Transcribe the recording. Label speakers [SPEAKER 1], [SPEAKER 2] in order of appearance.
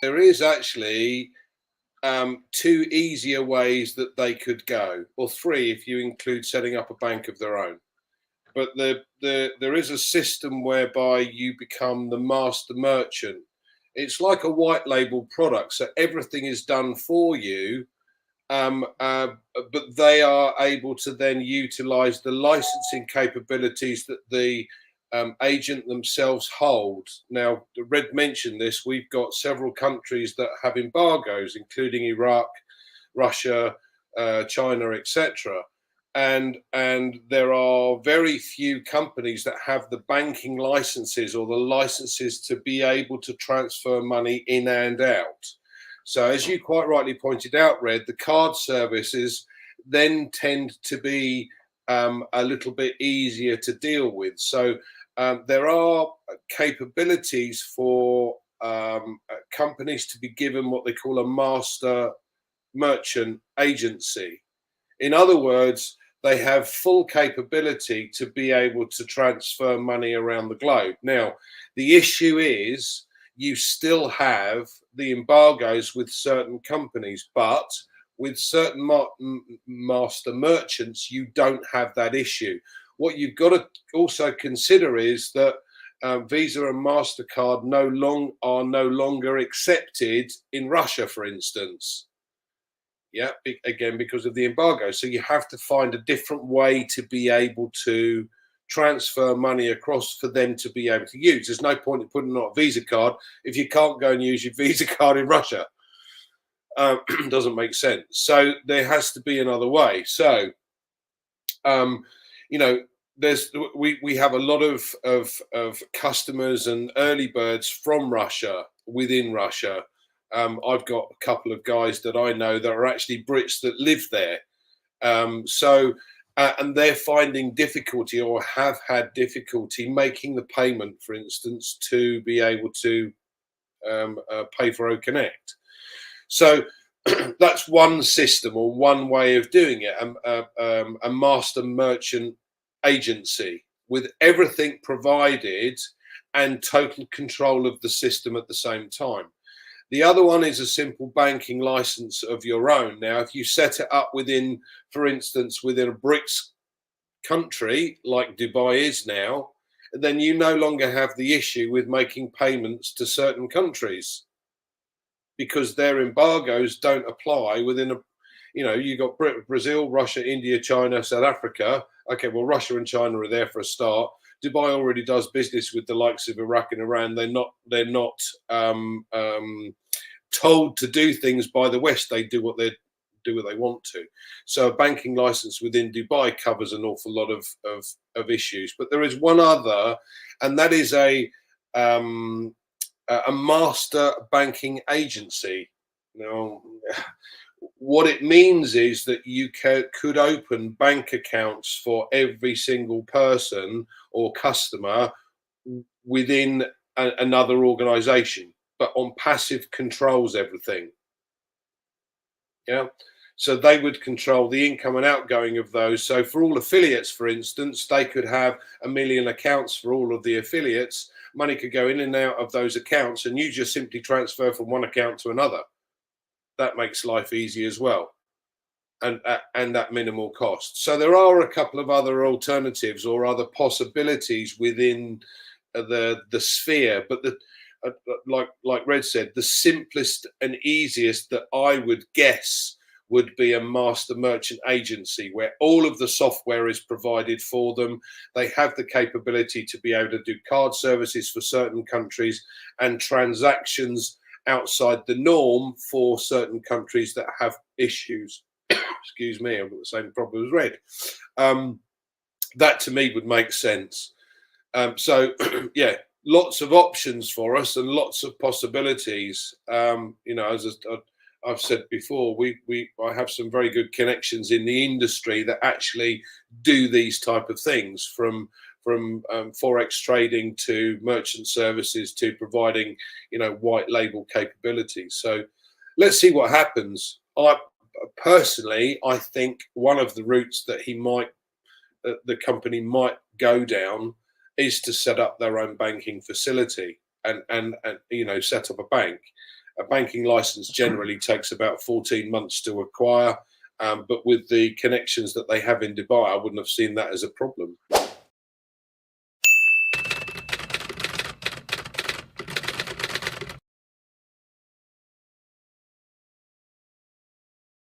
[SPEAKER 1] there is actually two easier ways that they could go, or three if you include setting up a bank of their own. But there is a system whereby you become the master merchant. It's like a white label product, so everything is done for you, but they are able to then utilize the licensing capabilities that the agent themselves hold. Now, Red mentioned this. We've got several countries that have embargoes, including Iraq, Russia, China, etc. And there are very few companies that have the banking licenses or the licenses to be able to transfer money in and out. So as you quite rightly pointed out, Red, the card services then tend to be a little bit easier to deal with. So there are capabilities for companies to be given what they call a master merchant agency. In other words, they have full capability to be able to transfer money around the globe. Now, the issue is you still have the embargoes with certain companies, but with certain master merchants, you don't have that issue. What you've got to also consider is that Visa and MasterCard are no longer accepted in Russia, for instance. Yeah, again, because of the embargo. So you have to find a different way to be able to transfer money across for them to be able to use. There's no point in putting on a Visa card if you can't go and use your Visa card in Russia. Doesn't make sense. So there has to be another way. So, you know, we have a lot of customers and early birds from Russia, within Russia. I've got a couple of guys that I know that are actually Brits that live there. And they're finding difficulty or have had difficulty making the payment, for instance, to be able to pay for OCONNECT. So that's one system or one way of doing it, a master merchant agency with everything provided and total control of the system at the same time. The other one is a simple banking license of your own. Now, if you set it up within, for instance, within a BRICS country like Dubai is now, then you no longer have the issue with making payments to certain countries because their embargoes don't apply within a, you know, you got Brazil, Russia, India, China, South Africa. Okay, well, Russia and China are there for a start. Dubai already does business with the likes of Iraq and Iran. They're not told to do things by the West. They do what they want to. So a banking license within Dubai covers an awful lot of issues. But there is one other, and that is a master banking agency. Now, what it means is that you could open bank accounts for every single person or customer within another organization, but OnPassive controls everything. Yeah. So they would control the income and outgoing of those. So for all affiliates, for instance, they could have 1 million accounts for all of the affiliates. Money could go in and out of those accounts, and you just simply transfer from one account to another. That makes life easy as well, and at minimal cost. So there are a couple of other alternatives or other possibilities within the sphere, but like Red said, the simplest and easiest that I would guess would be a master merchant agency where all of the software is provided for them. They have the capability to be able to do card services for certain countries and transactions outside the norm for certain countries that have issues. Excuse me, I've got the same problem as Red. That to me would make sense. So yeah, lots of options for us and lots of possibilities. You know, as I've said before, I have some very good connections in the industry that actually do these type of things, from forex trading to merchant services to providing, you know, white label capabilities. So let's see what happens. I think one of the routes that the company might go down is to set up their own banking facility and you know, set up a bank. A banking license generally takes about 14 months to acquire, but with the connections that they have in Dubai, I wouldn't have seen that as a problem.